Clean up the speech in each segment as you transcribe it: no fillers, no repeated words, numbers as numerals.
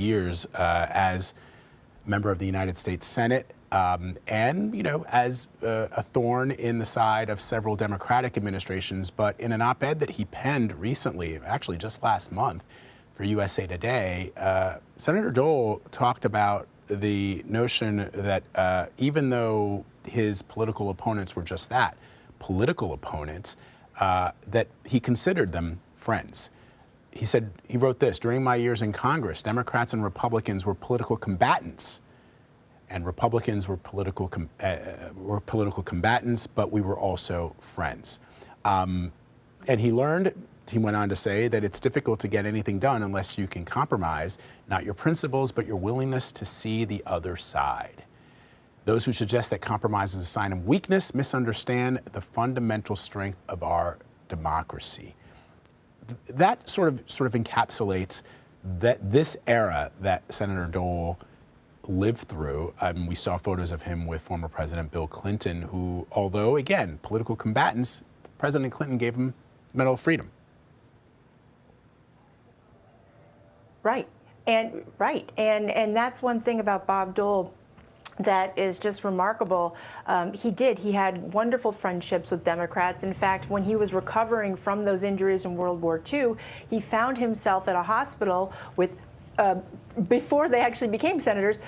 years as member of the United States Senate, and, as a thorn in the side of several Democratic administrations. But in an op-ed that he penned recently, actually just last month for USA Today, Senator Dole talked about the notion that even though his political opponents were just that, political opponents, that he considered them friends. He said, he wrote this: "During my years in Congress, Democrats and Republicans were political combatants, and Republicans were political combatants, but we were also friends." And he went on to say that it's difficult to get anything done unless you can compromise, not your principles, but your willingness to see the other side. Those who suggest that compromise is a sign of weakness misunderstand the fundamental strength of our democracy. That sort of encapsulates that this era that Senator Dole lived through. We saw photos of him with former President Bill Clinton, who, although, again, political combatants, President Clinton gave him the Medal of Freedom. Right. And that's one thing about Bob Dole that is just remarkable. He had wonderful friendships with Democrats. In fact, when he was recovering from those injuries in World War II, he found himself at a hospital with, before they actually became senators,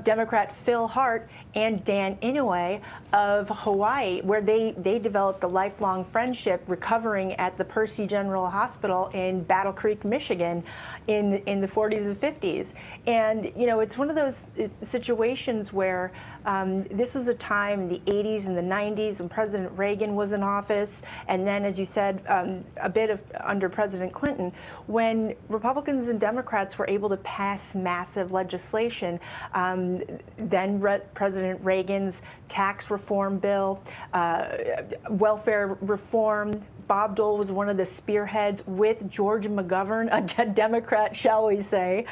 Democrat Phil Hart and Dan Inouye of Hawaii, where they developed a lifelong friendship, recovering at the Percy General Hospital in Battle Creek, Michigan in the 40s and 50s. And, it's one of those situations where this was a time in the 80s and the 90s when President Reagan was in office, and then, as you said, a bit of under President Clinton, when Republicans and Democrats were able to pass massive legislation. Then President Reagan's tax reform bill, welfare reform. Bob Dole was one of the spearheads with George McGovern, a Democrat, shall we say,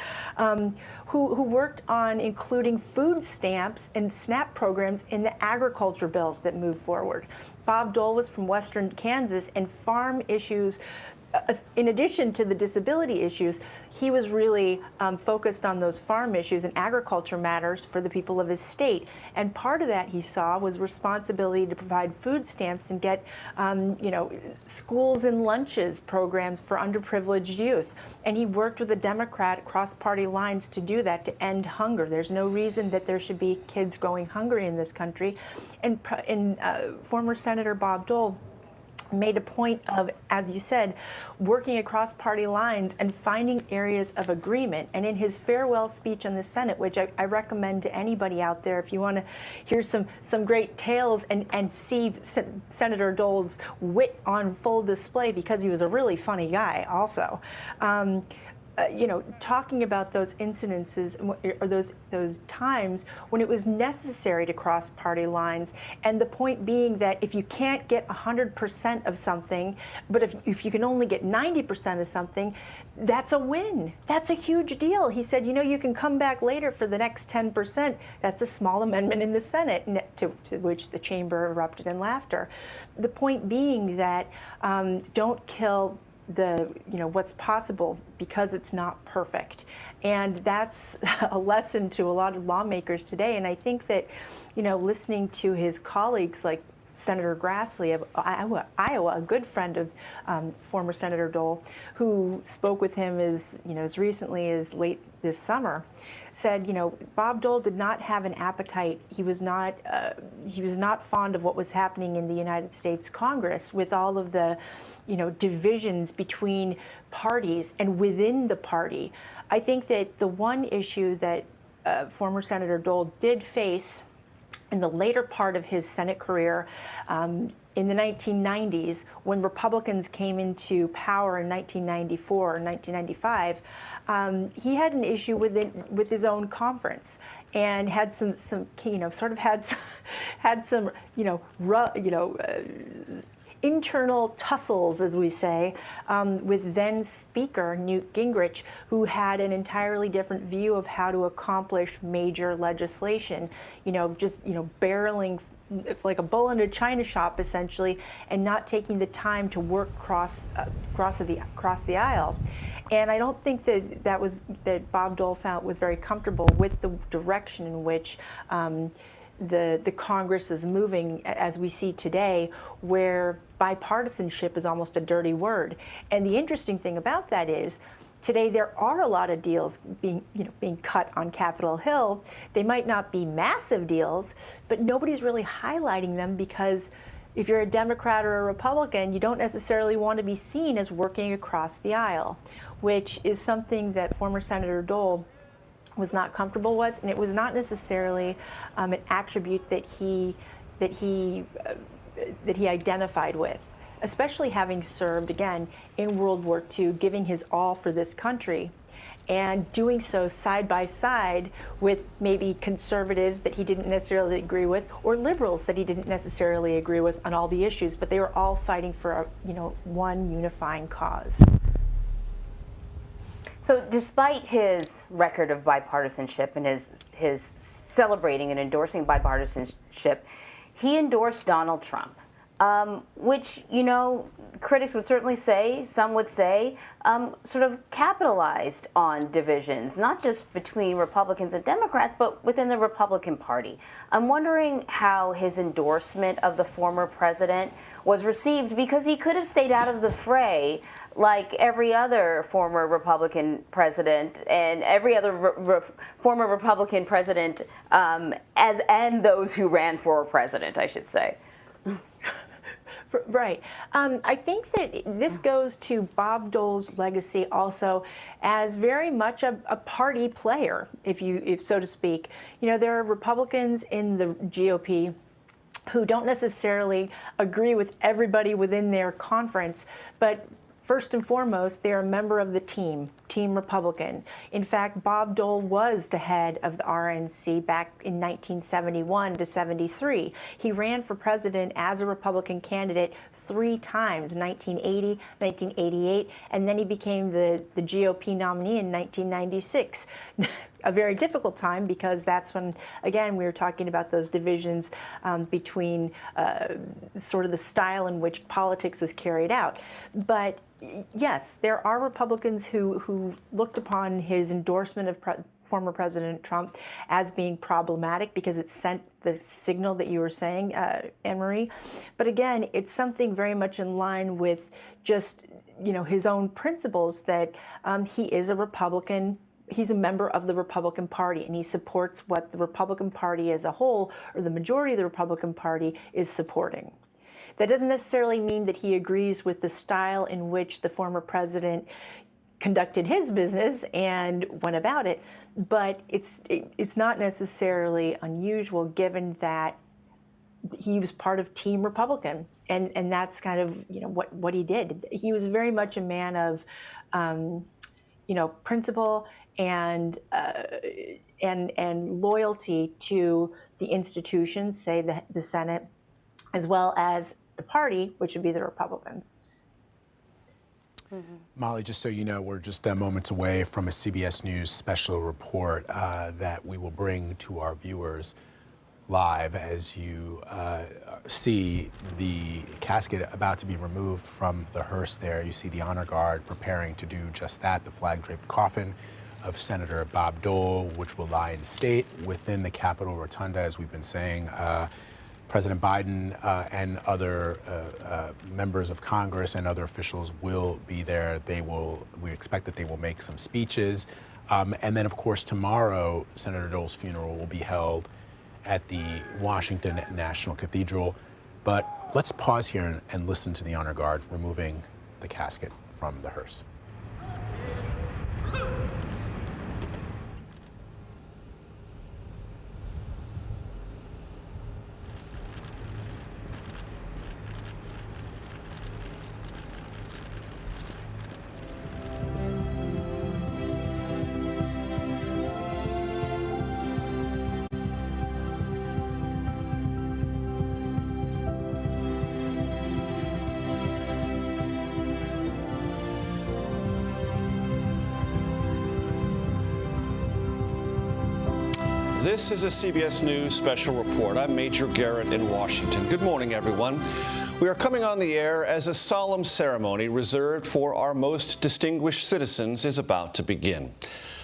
who worked on including food stamps and SNAP programs in the agriculture bills that moved forward. Bob Dole was from Western Kansas, and farm issues, in addition to the disability issues, he was really focused on those farm issues and agriculture matters for the people of his state. And part of that, he saw, was responsibility to provide food stamps and get, schools and lunches programs for underprivileged youth. And he worked with a Democrat across party lines to do that, to end hunger. There's no reason that there should be kids going hungry in this country. And former Senator Bob Dole made a point of, as you said, working across party lines and finding areas of agreement. And in his farewell speech in the Senate, which I recommend to anybody out there if you want to hear some great tales and see Senator Dole's wit on full display, because he was a really funny guy also. Talking about those incidences or those times when it was necessary to cross party lines, and the point being that if you can't get 100% of something, but if you can only get 90% of something, that's a win. That's a huge deal. He said, you can come back later for the next 10%. That's a small amendment in the Senate, to which the chamber erupted in laughter. The point being that don't kill what's possible because it's not perfect. And that's a lesson to a lot of lawmakers today. And I think that, listening to his colleagues like Senator Grassley of Iowa, a good friend of former Senator Dole, who spoke with him as recently as late this summer, said, Bob Dole did not have an appetite. He was not fond of what was happening in the United States Congress with all of the divisions between parties and within the party. I think that the one issue that former Senator Dole did face in the later part of his Senate career, in the 1990s, when Republicans came into power in 1994 or 1995, he had an issue with his own conference, and had some internal tussles, as we say, with then Speaker Newt Gingrich, who had an entirely different view of how to accomplish major legislation. Just barreling like a bull in a china shop, essentially, and not taking the time to work across the aisle. And I don't think that Bob Dole found was very comfortable with the direction in which the Congress is moving, as we see today, where bipartisanship is almost a dirty word. And the interesting thing about that is, today there are a lot of deals being cut on Capitol Hill. They might not be massive deals, but nobody's really highlighting them, because if you're a Democrat or a Republican, you don't necessarily want to be seen as working across the aisle, which is something that former Senator Dole was not comfortable with, and it was not necessarily an attribute that he identified with, especially having served, again, in World War II, giving his all for this country, and doing so side by side with maybe conservatives that he didn't necessarily agree with, or liberals that he didn't necessarily agree with on all the issues, but they were all fighting for one unifying cause. So despite his record of bipartisanship and his celebrating and endorsing bipartisanship, he endorsed Donald Trump, which, critics would certainly say, some would say, sort of capitalized on divisions, not just between Republicans and Democrats, but within the Republican Party. I'm wondering how his endorsement of the former president was received, because he could have stayed out of the fray like every other former Republican president and every other former Republican president, and those who ran for president, I should say. Right. I think that this goes to Bob Dole's legacy also as very much a party player, if so to speak. There are Republicans in the GOP who don't necessarily agree with everybody within their conference, but first and foremost, they're a member of the Team Republican. In fact, Bob Dole was the head of the RNC back in 1971 to 73. He ran for president as a Republican candidate 3 times, 1980, 1988, and then he became the GOP nominee in 1996. A very difficult time, because that's when, again, we were talking about those divisions between sort of the style in which politics was carried out. But yes, there are Republicans who looked upon his endorsement of former President Trump as being problematic, because it sent the signal that you were saying, Anne-Marie. But again, it's something very much in line with just his own principles, that he is a Republican. He's a member of the Republican Party, and he supports what the Republican Party as a whole, or the majority of the Republican Party, is supporting. That doesn't necessarily mean that he agrees with the style in which the former president conducted his business and went about it, but it's not necessarily unusual, given that he was part of Team Republican, and that's kind of what he did. He was very much a man of principle and loyalty to the institutions, say the Senate, as well as the party, which would be the Republicans. Mm-hmm. Molly, just so you know, we're just moments away from a CBS News special report that we will bring to our viewers live as you see the casket about to be removed from the hearse there. You see the honor guard preparing to do just that, the flag-draped coffin of Senator Bob Dole, which will lie in state within the Capitol Rotunda, as we've been saying. President Biden and other members of Congress and other officials will be there. We expect that they will make some speeches. And then, of course, tomorrow, Senator Dole's funeral will be held at the Washington National Cathedral. But let's pause here and listen to the honor guard removing the casket from the hearse. This is a CBS News special report. I'm Major Garrett in Washington. Good morning, everyone. We are coming on the air as a solemn ceremony reserved for our most distinguished citizens is about to begin.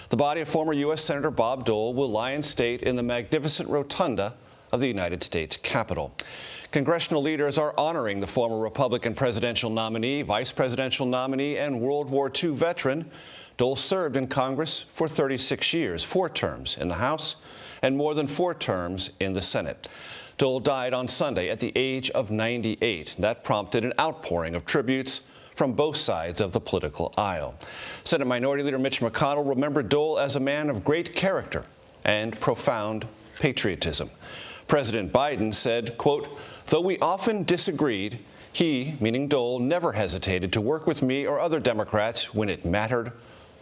The body of former U.S. Senator Bob Dole will lie in state in the magnificent Rotunda of the United States Capitol. Congressional leaders are honoring the former Republican presidential nominee, vice presidential nominee, and World War II veteran. Dole served in Congress for 36 years, 4 terms in the House and more than 4 terms in the Senate. Dole died on Sunday at the age of 98. That prompted an outpouring of tributes from both sides of the political aisle. Senate Minority Leader Mitch McConnell remembered Dole as a man of great character and profound patriotism. President Biden said, quote, "Though we often disagreed, he," meaning Dole, "never hesitated to work with me or other Democrats when it mattered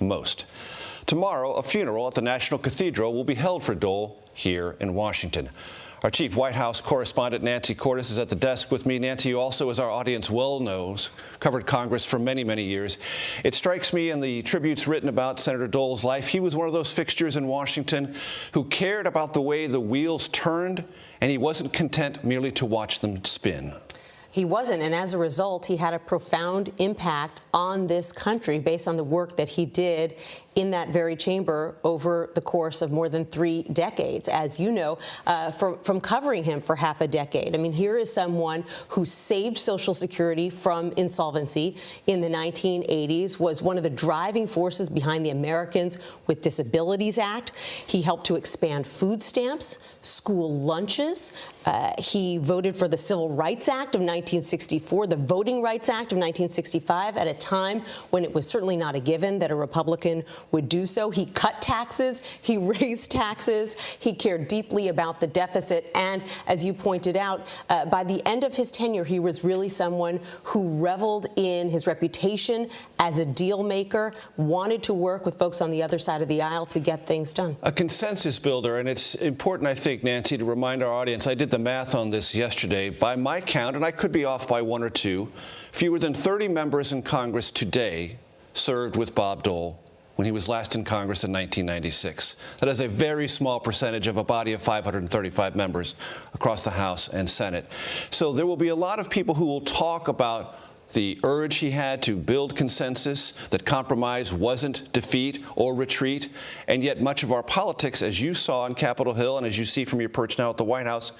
most." Tomorrow, a funeral at the National Cathedral will be held for Dole here in Washington. Our chief White House correspondent, Nancy Cordes, is at the desk with me. Nancy, you also, as our audience well knows, covered Congress for many, many years. It strikes me in the tributes written about Senator Dole's life, he was one of those fixtures in Washington who cared about the way the wheels turned, and he wasn't content merely to watch them spin. He wasn't, and as a result, he had a profound impact on this country based on the work that he did in that very chamber over the course of more than 3 decades, as you know, from covering him for half a decade. I mean, here is someone who saved Social Security from insolvency in the 1980s, was one of the driving forces behind the Americans with Disabilities Act. He helped to expand food stamps, school lunches. He voted for the Civil Rights Act of 1964, the Voting Rights Act of 1965, at a time when it was certainly not a given that a Republican would do so. He cut taxes. He raised taxes. He cared deeply about the deficit. And as you pointed out, by the end of his tenure, he was really someone who reveled in his reputation as a deal maker, wanted to work with folks on the other side of the aisle to get things done. A consensus builder, and it's important, I think, Nancy, to remind our audience, I did the math on this yesterday. By my count, and I could be off by 1 or 2, fewer than 30 members in Congress today served with Bob Dole when he was last in Congress in 1996. That is a very small percentage of a body of 535 members across the House and Senate. So there will be a lot of people who will talk about the urge he had to build consensus, that compromise wasn't defeat or retreat, and yet much of our politics, as you saw on Capitol Hill and as you see from your perch now at the White House,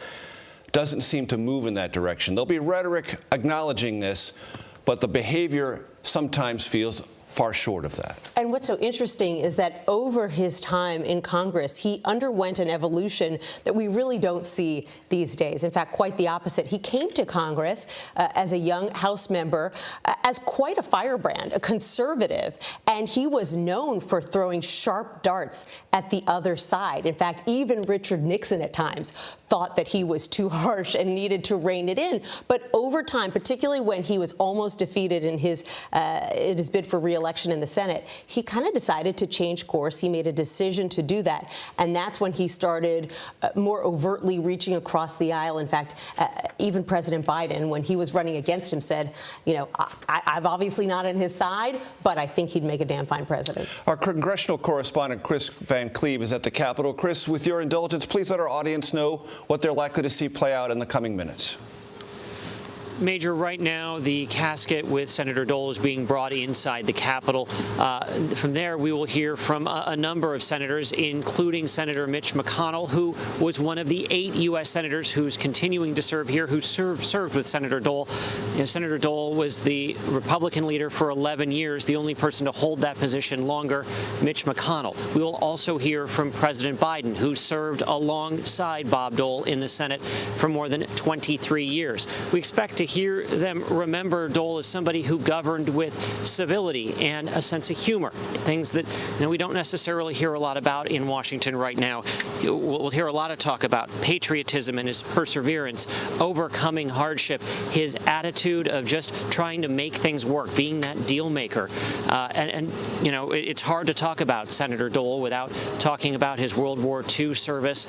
doesn't seem to move in that direction. There'll be rhetoric acknowledging this, but the behavior sometimes feels far short of that. And what's so interesting is that over his time in Congress, he underwent an evolution that we really don't see these days. In fact, quite the opposite. He came to Congress as a young House member as quite a firebrand, a conservative, and he was known for throwing sharp darts at the other side. In fact, even Richard Nixon at times thought that he was too harsh and needed to rein it in. But over time, particularly when he was almost defeated in his bid for re-election in the Senate, he kind of decided to change course. He made a decision to do that. And that's when he started more overtly reaching across the aisle. In fact, even President Biden, when he was running against him, said, you know, I'm obviously not on his side, but I think he'd make a damn fine president. Our congressional correspondent, Chris Van Cleve, is at the Capitol. Chris, with your indulgence, please let our audience know what they're likely to see play out in the coming minutes. Major, right now, the casket with Senator Dole is being brought inside the Capitol. From there, we will hear from a number of senators, including Senator Mitch McConnell, who was one of the 8 U.S. senators who's continuing to serve here, who served with Senator Dole. You know, Senator Dole was the Republican leader for 11 years, the only person to hold that position longer, Mitch McConnell. We will also hear from President Biden, who served alongside Bob Dole in the Senate for more than 23 years. We expect to hear them remember Dole as somebody who governed with civility and a sense of humor, things that we don't necessarily hear a lot about in Washington right now. We'll hear a lot of talk about patriotism and his perseverance, overcoming hardship, his attitude of just trying to make things work, being that deal maker. And it's hard to talk about Senator Dole without talking about his World War II service,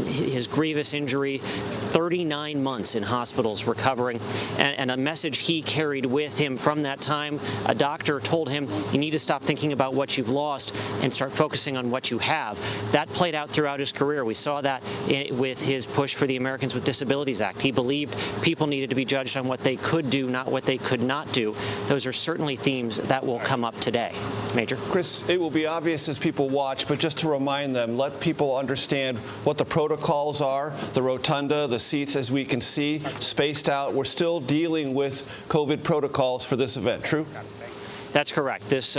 his grievous injury, 39 months in hospitals recovering and a message he carried with him from that time. A doctor told him, you need to stop thinking about what you've lost and start focusing on what you have. That played out throughout his career. We saw that with his push for the Americans with Disabilities Act. He believed people needed to be judged on what they could do, not what they could not do. Those are certainly themes that will come up today. Major? Chris, it will be obvious as people watch, but just to remind them, let people understand what the protocols are, the rotunda, the seats, as we can see, spaced out. We're still dealing with COVID protocols for this event. True? That's correct. This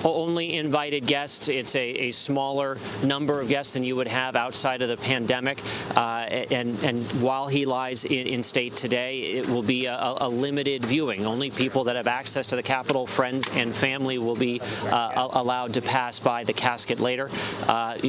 only invited guests. It's a smaller number of guests than you would have outside of the pandemic. And while he lies in state today, it will be a limited viewing. Only people that have access to the Capitol, friends and family, will be allowed to pass by the casket later.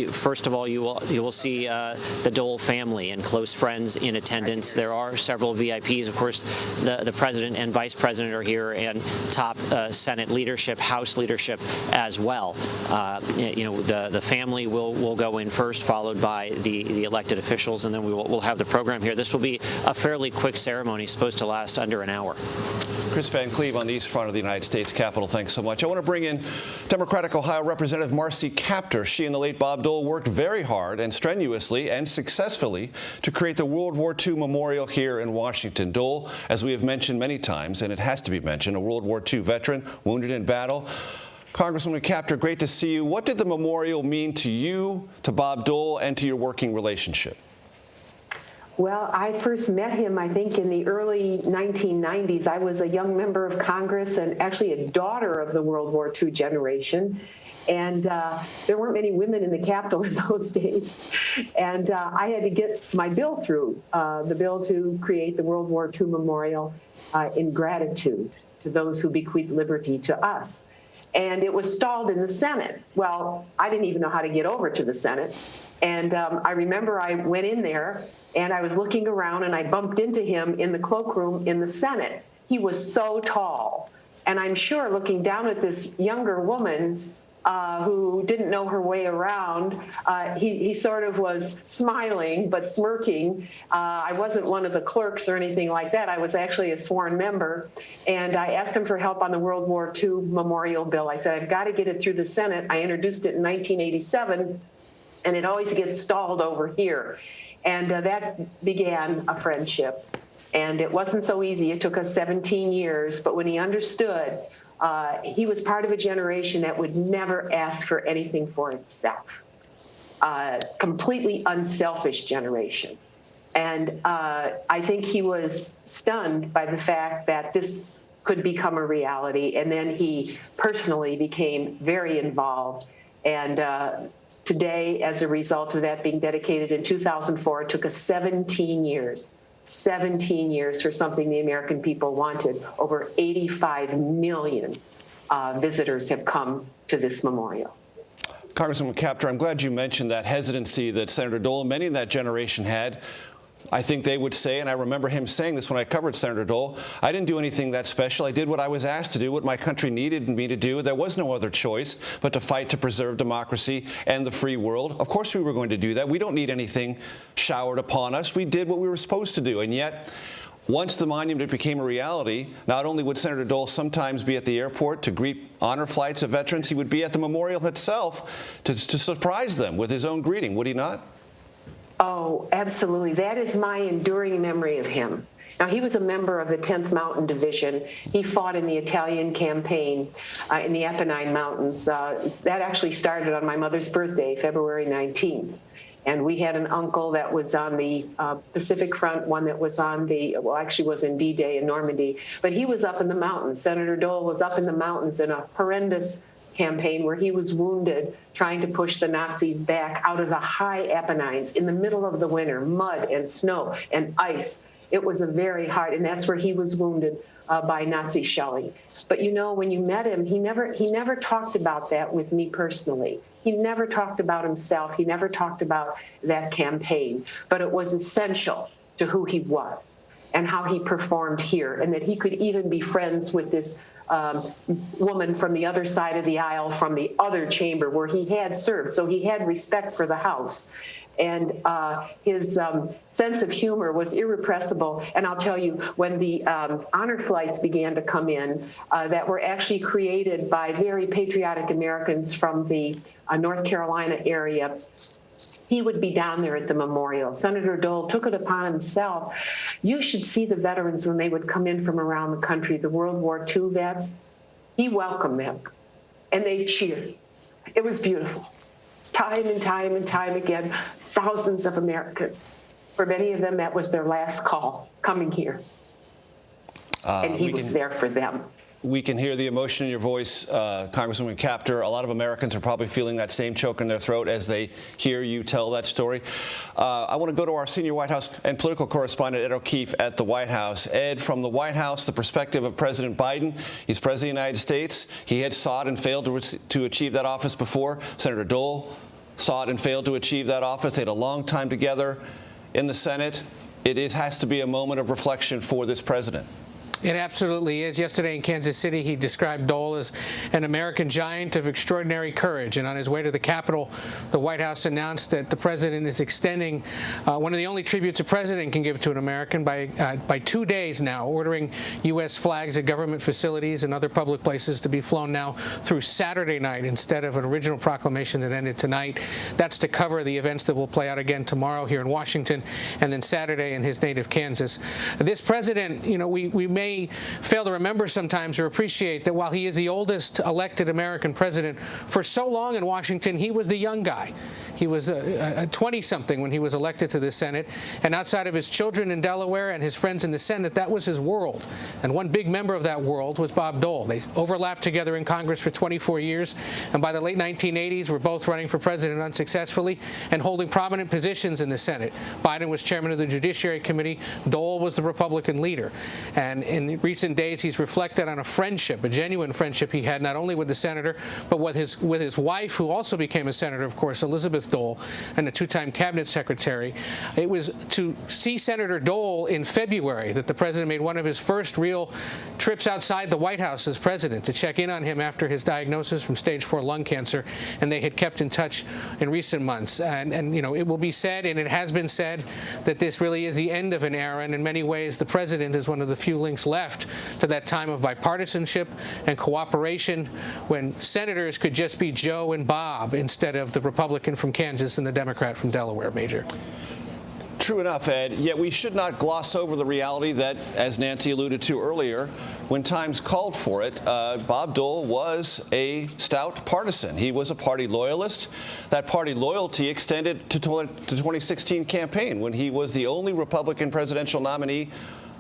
First of all, you will see the Dole family and close friends in attendance. There are several VIPs. Of course, the president and vice president are here, and top Senate leadership, House leadership as well. The family will go in first, followed by the elected officials, and then we'll have the program here. This will be a fairly quick ceremony, supposed to last under an hour. Chris Van Cleve on the east front of the United States Capitol. Thanks so much. I want to bring in Democratic Ohio Representative Marcy Kaptur. She and the late Bob Dole worked very hard and strenuously and successfully to create the World War II Memorial here in Washington. Dole, as we have mentioned many times, and it has to be mentioned, a World War II veteran, wounded in battle. Congresswoman Kaptur, great to see you. What did the memorial mean to you, to Bob Dole, and to your working relationship? Well, I first met him, I think, in the early 1990s. I was a young member of Congress and actually a daughter of the World War II generation. And there weren't many women in the Capitol in those days. And I had to get my bill through, the bill to create the World War II Memorial in gratitude to those who bequeathed liberty to us. And it was stalled in the Senate. Well, I didn't even know how to get over to the Senate. And I remember I went in there and I was looking around and I bumped into him in the cloakroom in the Senate. He was so tall. And I'm sure looking down at this younger woman who didn't know her way around, he sort of was smiling but smirking. I wasn't one of the clerks or anything like that. I was actually a sworn member. And I asked him for help on the World War II memorial bill. I said, I've got to get it through the Senate. I introduced it in 1987, and it always gets stalled over here. And that began a friendship. And it wasn't so easy. It took us 17 years. But when he understood, he was part of a generation that would never ask for anything for itself. Completely unselfish generation. And I think he was stunned by the fact that this could become a reality. And then he personally became very involved. And today, as a result of that being dedicated in 2004, it took us 17 years. 17 years for something the American people wanted. Over 85 million visitors have come to this memorial. Congresswoman Kaptur, I'm glad you mentioned that hesitancy that Senator Dole and many in that generation had. I think they would say, and I remember him saying this when I covered Senator Dole, I didn't do anything that special. I did what I was asked to do, what my country needed me to do. There was no other choice but to fight to preserve democracy and the free world. Of course we were going to do that. We don't need anything showered upon us. We did what we were supposed to do. And yet, once the monument became a reality, not only would Senator Dole sometimes be at the airport to greet honor flights of veterans, he would be at the memorial itself to surprise them with his own greeting, would he not? Oh, absolutely. That is my enduring memory of him. Now, he was a member of the 10th Mountain Division. He fought in the Italian campaign in the Apennine Mountains. That actually started on my mother's birthday, February 19th. And we had an uncle that was on the Pacific Front, one that was on the, well, actually was in D-Day in Normandy. But he was up in the mountains. Senator Dole was up in the mountains in a horrendous campaign where he was wounded trying to push the Nazis back out of the high Apennines in the middle of the winter, mud and snow and ice. It was a very hard, and that's where he was wounded by Nazi shelling. But you know, when you met him, he never talked about that with me personally. He never talked about himself. He never talked about that campaign. But it was essential to who he was and how he performed here, and that he could even be friends with this woman from the other side of the aisle from the other chamber where he had served. So he had respect for the House. And his sense of humor was irrepressible. And I'll tell you, when the honor flights began to come in that were actually created by very patriotic Americans from the North Carolina area, he would be down there at the memorial. Senator Dole took it upon himself. You should see the veterans when they would come in from around the country, the World War II vets. He welcomed them, and they cheered. It was beautiful. Time and time and time again, thousands of Americans. For many of them, that was their last call, coming here. And he was there for them. We can hear the emotion in your voice, Congresswoman Capter. A lot of Americans are probably feeling that same choke in their throat as they hear you tell that story. I want to go to our senior White House and political correspondent, Ed O'Keefe, at the White House. Ed, from the White House, the perspective of President Biden. He's president of the United States. He had sought and failed to achieve that office before. Senator Dole sought and failed to achieve that office. They had a long time together in the Senate. It has to be a moment of reflection for this president. It absolutely is. Yesterday in Kansas City, he described Dole as an American giant of extraordinary courage. And on his way to the Capitol, the White House announced that the president is extending one of the only tributes a president can give to an American by 2 days now, ordering U.S. flags at government facilities and other public places to be flown now through Saturday night instead of an original proclamation that ended tonight. That's to cover the events that will play out again tomorrow here in Washington and then Saturday in his native Kansas. This president, we may fail to remember sometimes or appreciate that while he is the oldest elected American president, for so long in Washington, he was the young guy. He was a 20-something when he was elected to the Senate, and outside of his children in Delaware and his friends in the Senate, that was his world. And one big member of that world was Bob Dole. They overlapped together in Congress for 24 years, and by the late 1980s, were both running for president unsuccessfully and holding prominent positions in the Senate. Biden was chairman of the Judiciary Committee. Dole was the Republican leader. And in recent days, he's reflected on a friendship, a genuine friendship he had not only with the senator, but with his wife, who also became a senator, of course, Elizabeth Dole, and a two-time cabinet secretary. It was to see Senator Dole in February that the president made one of his first real trips outside the White House as president to check in on him after his diagnosis from stage 4 lung cancer, and they had kept in touch in recent months. And it will be said, and it has been said, that this really is the end of an era, and in many ways the president is one of the few links left to that time of bipartisanship and cooperation when senators could just be Joe and Bob instead of the Republican from Kansas and the Democrat from Delaware, Major. True enough, Ed, yet we should not gloss over the reality that, as Nancy alluded to earlier, when times called for it, Bob Dole was a stout partisan. He was a party loyalist. That party loyalty extended to 2016 campaign when he was the only Republican presidential nominee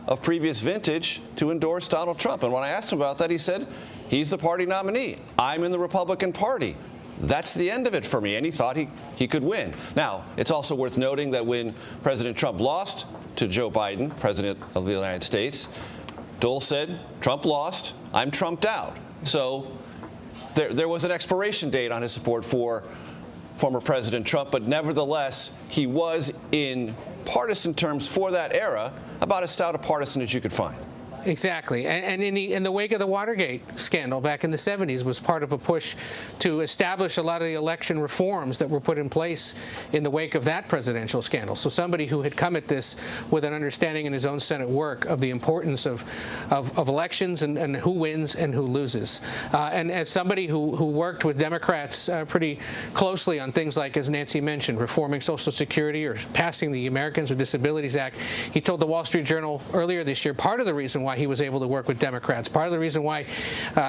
of previous vintage to endorse Donald Trump. And when I asked him about that, he said, he's the party nominee. I'm in the Republican Party. That's the end of it for me, and he thought he could win. Now, it's also worth noting that when President Trump lost to Joe Biden, President of the United States, Dole said, Trump lost, I'm trumped out. So there was an expiration date on his support for former President Trump, but nevertheless, he was, in partisan terms for that era, about as stout a partisan as you could find. Exactly. And in the wake of the Watergate scandal back in the 70s was part of a push to establish a lot of the election reforms that were put in place in the wake of that presidential scandal. So somebody who had come at this with an understanding in his own Senate work of the importance of elections and who wins and who loses. And as somebody who worked with Democrats pretty closely on things like, as Nancy mentioned, reforming Social Security or passing the Americans with Disabilities Act, he told the Wall Street Journal earlier this year part of the reason why he was able to work with Democrats, part of the reason why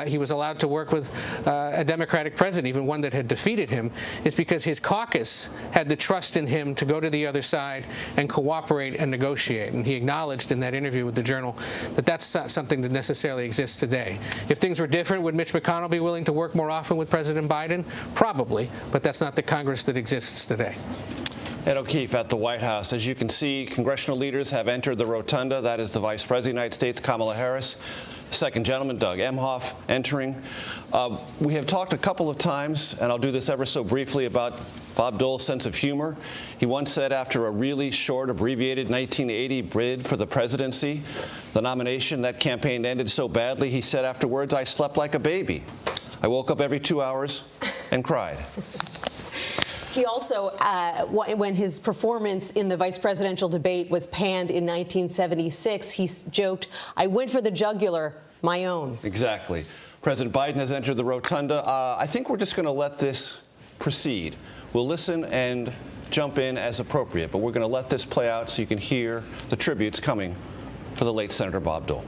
he was allowed to work with a Democratic president, even one that had defeated him, is because his caucus had the trust in him to go to the other side and cooperate and negotiate. And he acknowledged in that interview with the Journal that that's not something that necessarily exists today. If things were different, would Mitch McConnell be willing to work more often with President Biden? Probably, but that's not the Congress that exists today. Ed O'Keefe at the White House. As you can see, congressional leaders have entered the rotunda. That is the Vice President of the United States, Kamala Harris. Second gentleman, Doug Emhoff, entering. We have talked a couple of times, and I'll do this ever so briefly, about Bob Dole's sense of humor. He once said after a really short, abbreviated 1980 bid for the presidency, the nomination, that campaign ended so badly, he said afterwards, I slept like a baby. I woke up every 2 hours and cried. He also, when his performance in the vice presidential debate was panned in 1976, he joked, "I went for the jugular, my own." Exactly. President Biden has entered the Rotunda. I think we're just going to let this proceed. We'll listen and jump in as appropriate, but we're going to let this play out so you can hear the tributes coming for the late Senator Bob Dole.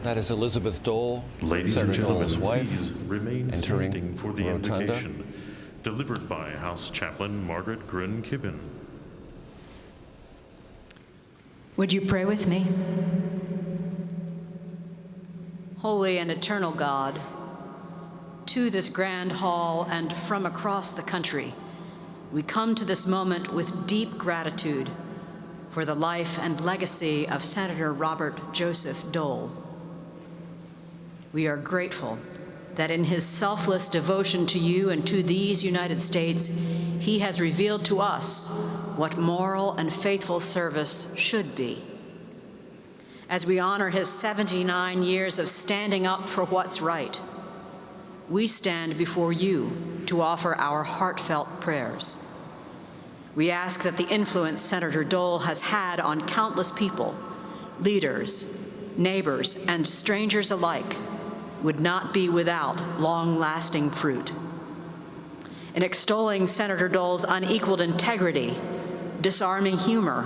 That is Elizabeth Dole, Ladies and Senator gentlemen, Dole's wife, please remain entering standing for the Rotunda. invocation delivered by House Chaplain Margaret Gruen-Kibben. Would you pray with me? Holy and eternal God, to this grand hall and from across the country, we come to this moment with deep gratitude for the life and legacy of Senator Robert Joseph Dole. We are grateful that in his selfless devotion to you and to these United States, he has revealed to us what moral and faithful service should be. As we honor his 79 years of standing up for what's right, we stand before you to offer our heartfelt prayers. We ask that the influence Senator Dole has had on countless people, leaders, neighbors, and strangers alike would not be without long-lasting fruit. In extolling Senator Dole's unequaled integrity, disarming humor,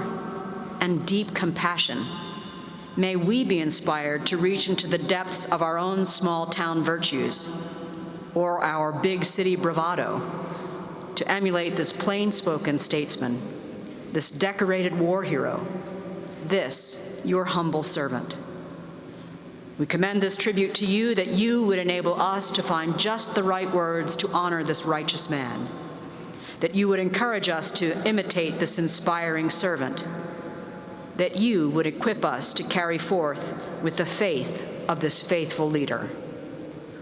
and deep compassion, may we be inspired to reach into the depths of our own small-town virtues or our big city bravado to emulate this plain-spoken statesman, this decorated war hero, this, your humble servant. We commend this tribute to you that you would enable us to find just the right words to honor this righteous man, that you would encourage us to imitate this inspiring servant, that you would equip us to carry forth with the faith of this faithful leader.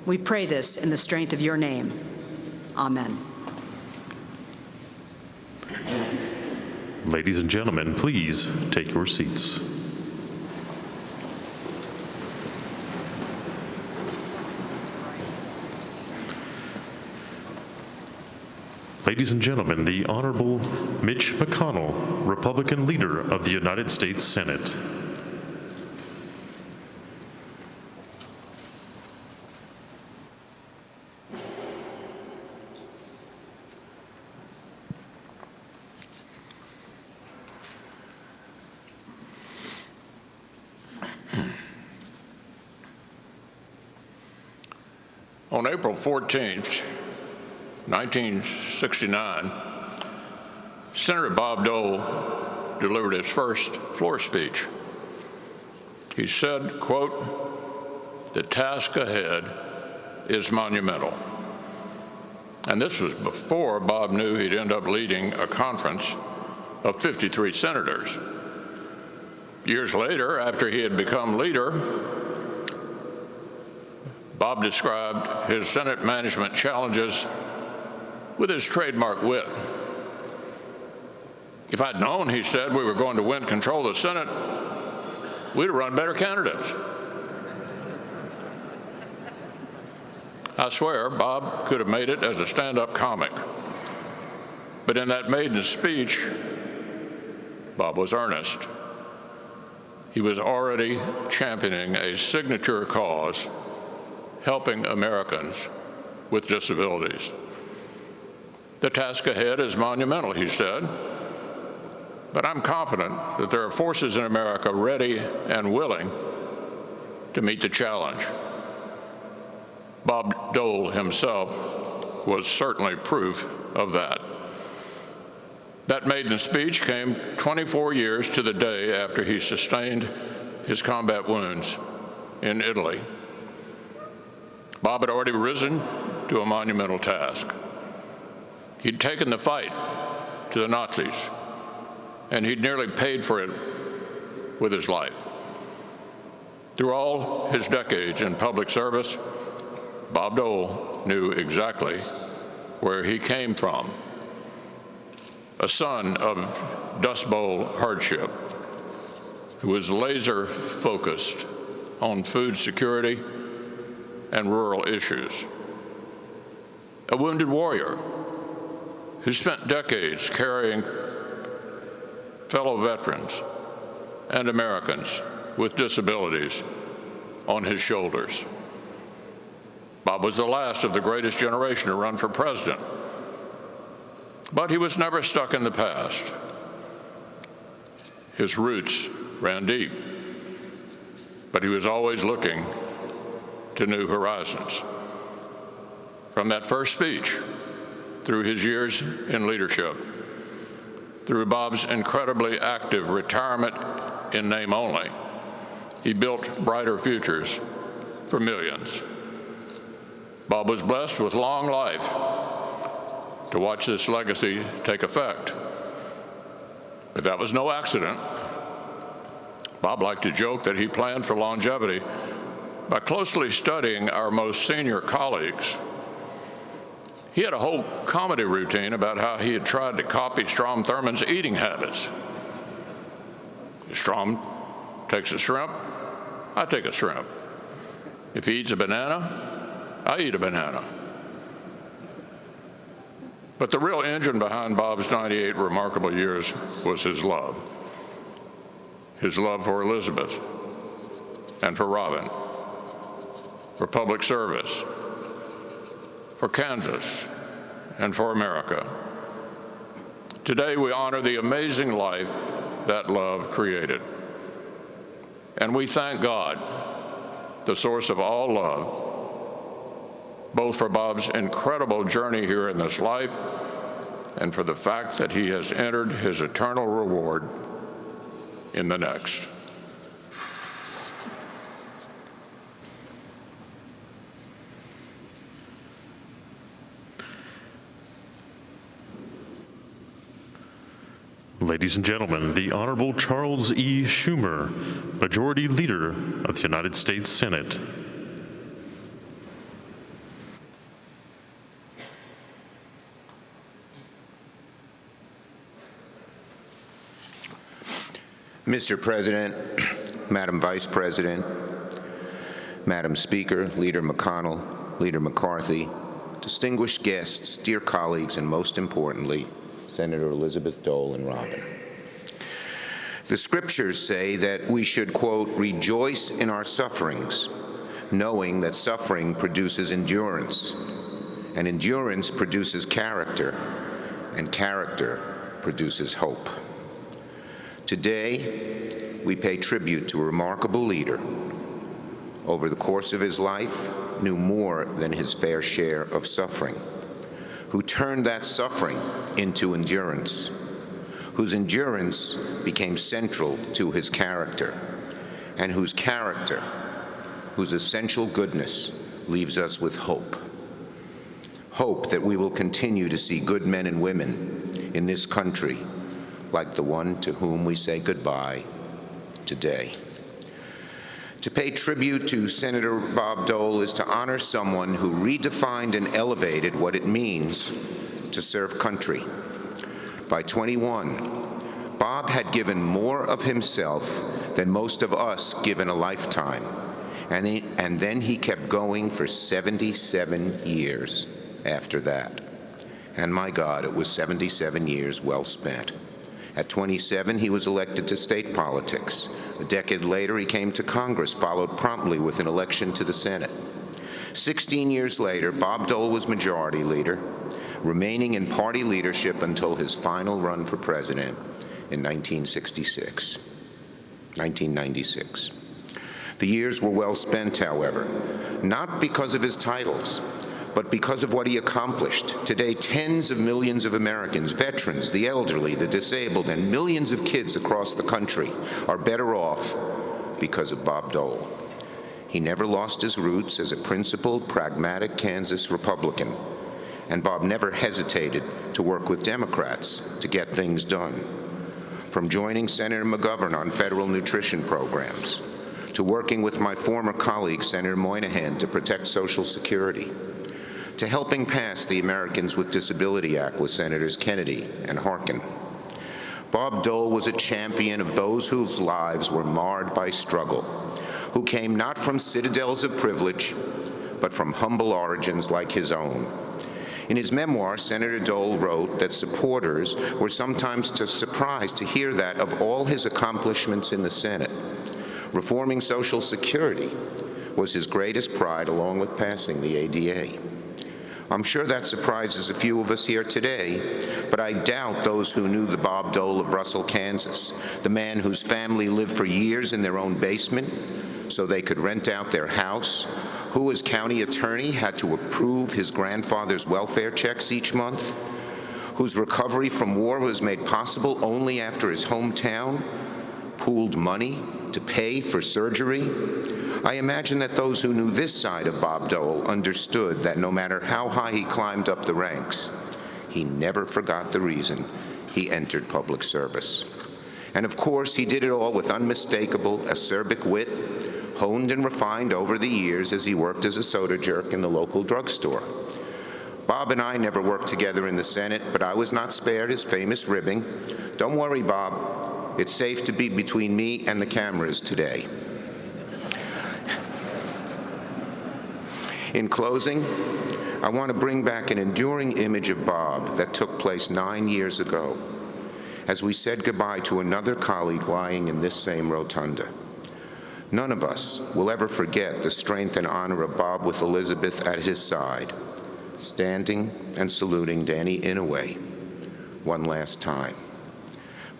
We pray this in the strength of your name. Amen. Ladies and gentlemen, please take your seats. Ladies and gentlemen, the Honorable Mitch McConnell, Republican leader of the United States Senate. On April 14th, 1969, Senator Bob Dole delivered his first floor speech. He said, quote, "The task ahead is monumental." And this was before Bob knew he'd end up leading a conference of 53 senators. Years later, after he had become leader, Bob described his Senate management challenges with his trademark wit. If I'd known, he said, we were going to win control of the Senate, we'd have run better candidates. I swear, Bob could have made it as a stand-up comic. But in that maiden speech, Bob was earnest. He was already championing a signature cause, helping Americans with disabilities. The task ahead is monumental, he said, but I'm confident that there are forces in America ready and willing to meet the challenge. Bob Dole himself was certainly proof of that. That maiden speech came 24 years to the day after he sustained his combat wounds in Italy. Bob had already risen to a monumental task. He'd taken the fight to the Nazis, and he'd nearly paid for it with his life. Through all his decades in public service, Bob Dole knew exactly where he came from. A son of Dust Bowl hardship, who was laser focused on food security and rural issues. A wounded warrior who spent decades carrying fellow veterans and Americans with disabilities on his shoulders. Bob was the last of the greatest generation to run for president, but he was never stuck in the past. His roots ran deep. but he was always looking to new horizons. From that first speech, through his years in leadership, through Bob's incredibly active retirement in name only, he built brighter futures for millions. Bob was blessed with long life to watch this legacy take effect. But that was no accident. Bob liked to joke that he planned for longevity by closely studying our most senior colleagues. He had a whole comedy routine about how he had tried to copy Strom Thurmond's eating habits. If Strom takes a shrimp, I take a shrimp. If he eats a banana, I eat a banana. But the real engine behind Bob's 98 remarkable years was his love for Elizabeth and for Robin, for public service, for Kansas, and for America. Today, we honor the amazing life that love created. And we thank God, the source of all love, both for Bob's incredible journey here in this life and for the fact that he has entered his eternal reward in the next. Ladies and gentlemen, the Honorable Charles E. Schumer, Majority Leader of the United States Senate. Mr. President, Madam Vice President, Madam Speaker, Leader McConnell, Leader McCarthy, distinguished guests, dear colleagues, and most importantly, Senator Elizabeth Dole and Robin. The scriptures say that we should, quote, rejoice in our sufferings, knowing that suffering produces endurance, and endurance produces character, and character produces hope. Today, we pay tribute to a remarkable leader. Over the course of his life, knew more than his fair share of suffering, who turned that suffering into endurance, whose endurance became central to his character, and whose character, whose essential goodness, leaves us with hope. Hope that we will continue to see good men and women in this country like the one to whom we say goodbye today. To pay tribute to Senator Bob Dole is to honor someone who redefined and elevated what it means to serve country. By 21, Bob had given more of himself than most of us give in a lifetime, and then he kept going for 77 years after that. And my God, it was 77 years well spent. At 27, he was elected to state politics. A decade later, he came to Congress, followed promptly with an election to the Senate. 16 years later, Bob Dole was majority leader, remaining in party leadership until his final run for president in 1996. The years were well spent, however, not because of his titles, but because of what he accomplished. Today, tens of millions of Americans, veterans, the elderly, the disabled, and millions of kids across the country are better off because of Bob Dole. He never lost his roots as a principled, pragmatic Kansas Republican, and Bob never hesitated to work with Democrats to get things done. From joining Senator McGovern on federal nutrition programs, to working with my former colleague, Senator Moynihan, to protect Social Security, to helping pass the Americans with Disability Act with Senators Kennedy and Harkin. Bob Dole was a champion of those whose lives were marred by struggle, who came not from citadels of privilege, but from humble origins like his own. In his memoir, Senator Dole wrote that supporters were sometimes surprised to hear that of all his accomplishments in the Senate, reforming Social Security was his greatest pride, along with passing the ADA. I'm sure that surprises a few of us here today, but I doubt those who knew the Bob Dole of Russell, Kansas, the man whose family lived for years in their own basement so they could rent out their house, who as county attorney had to approve his grandfather's welfare checks each month, whose recovery from war was made possible only after his hometown pooled money to pay for surgery. I imagine that those who knew this side of Bob Dole understood that no matter how high he climbed up the ranks, he never forgot the reason he entered public service. And of course, he did it all with unmistakable, acerbic wit, honed and refined over the years as he worked as a soda jerk in the local drugstore. Bob and I never worked together in the Senate, but I was not spared his famous ribbing. "Don't worry, Bob. It's safe to be between me and the cameras today." In closing, I want to bring back an enduring image of Bob that took place 9 years ago as we said goodbye to another colleague lying in this same rotunda. None of us will ever forget the strength and honor of Bob with Elizabeth at his side, standing and saluting Danny Inouye one last time.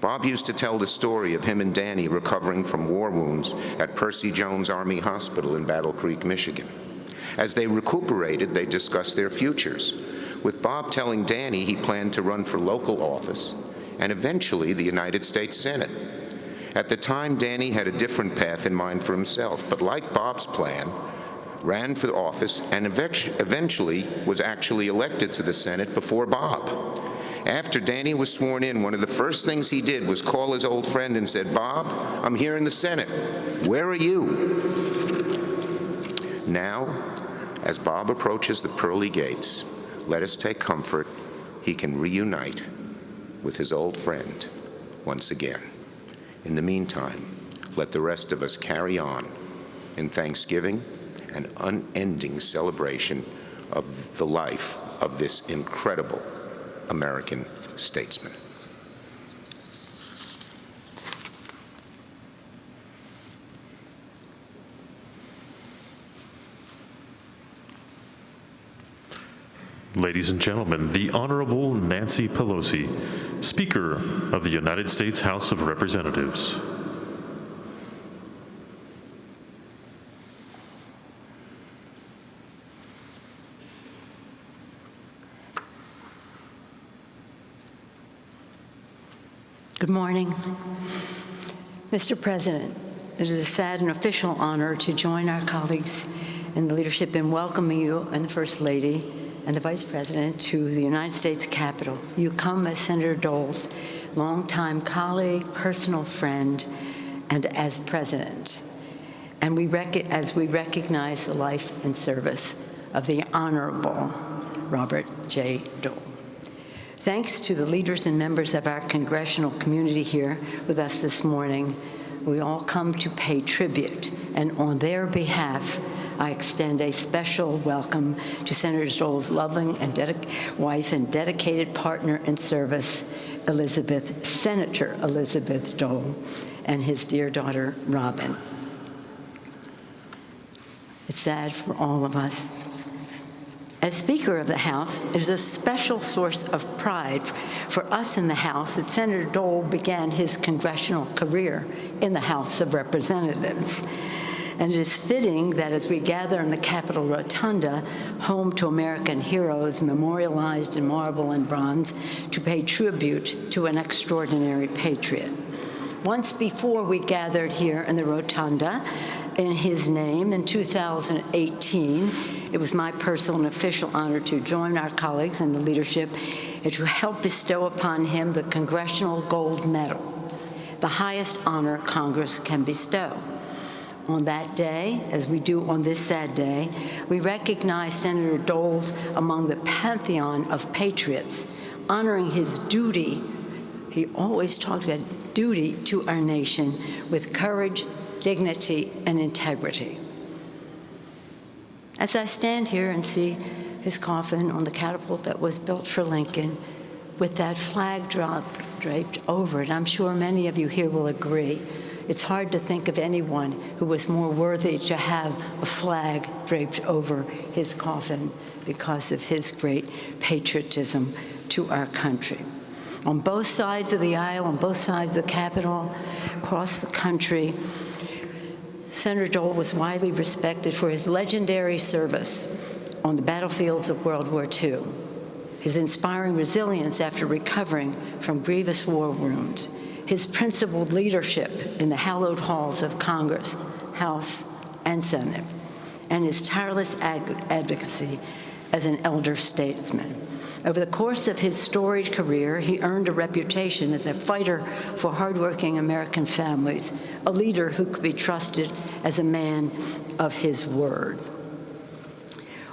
Bob used to tell the story of him and Danny recovering from war wounds at Percy Jones Army Hospital in Battle Creek, Michigan. As they recuperated, they discussed their futures, with Bob telling Danny he planned to run for local office and eventually the United States Senate. At the time, Danny had a different path in mind for himself, but like Bob's plan, ran for office and eventually was actually elected to the Senate before Bob. After Danny was sworn in, one of the first things he did was call his old friend and said, "Bob, I'm here in the Senate. Where are you?" Now, as Bob approaches the pearly gates, let us take comfort he can reunite with his old friend once again. In the meantime, let the rest of us carry on in thanksgiving and unending celebration of the life of this incredible American statesman. Ladies and gentlemen, the Honorable Nancy Pelosi, Speaker of the United States House of Representatives. Good morning. Mr. President, it is a sad and official honor to join our colleagues in the leadership in welcoming you and the First Lady and the Vice President to the United States Capitol. You come as Senator Dole's longtime colleague, personal friend, and as President. And as we recognize the life and service of the Honorable Robert J. Dole. Thanks to the leaders and members of our congressional community here with us this morning, we all come to pay tribute, and on their behalf, I extend a special welcome to Senator Dole's loving and wife and dedicated partner in service, Senator Elizabeth Dole, and his dear daughter, Robin. It's sad for all of us. As Speaker of the House, it is a special source of pride for us in the House that Senator Dole began his congressional career in the House of Representatives. And it is fitting that as we gather in the Capitol Rotunda, home to American heroes memorialized in marble and bronze, to pay tribute to an extraordinary patriot. Once before we gathered here in the Rotunda in his name in 2018, it was my personal and official honor to join our colleagues and the leadership and to help bestow upon him the Congressional Gold Medal, the highest honor Congress can bestow. On that day, as we do on this sad day, we recognize Senator Dole among the pantheon of patriots, honoring his duty. He always talked about his duty to our nation with courage, dignity, and integrity. As I stand here and see his coffin on the catapult that was built for Lincoln, with that flag draped over it, I'm sure many of you here will agree, it's hard to think of anyone who was more worthy to have a flag draped over his coffin because of his great patriotism to our country. On both sides of the aisle, on both sides of the Capitol, across the country, Senator Dole was widely respected for his legendary service on the battlefields of World War II, his inspiring resilience after recovering from grievous war wounds, his principled leadership in the hallowed halls of Congress, House, and Senate, and his tireless advocacy as an elder statesman. Over the course of his storied career, he earned a reputation as a fighter for hardworking American families, a leader who could be trusted as a man of his word.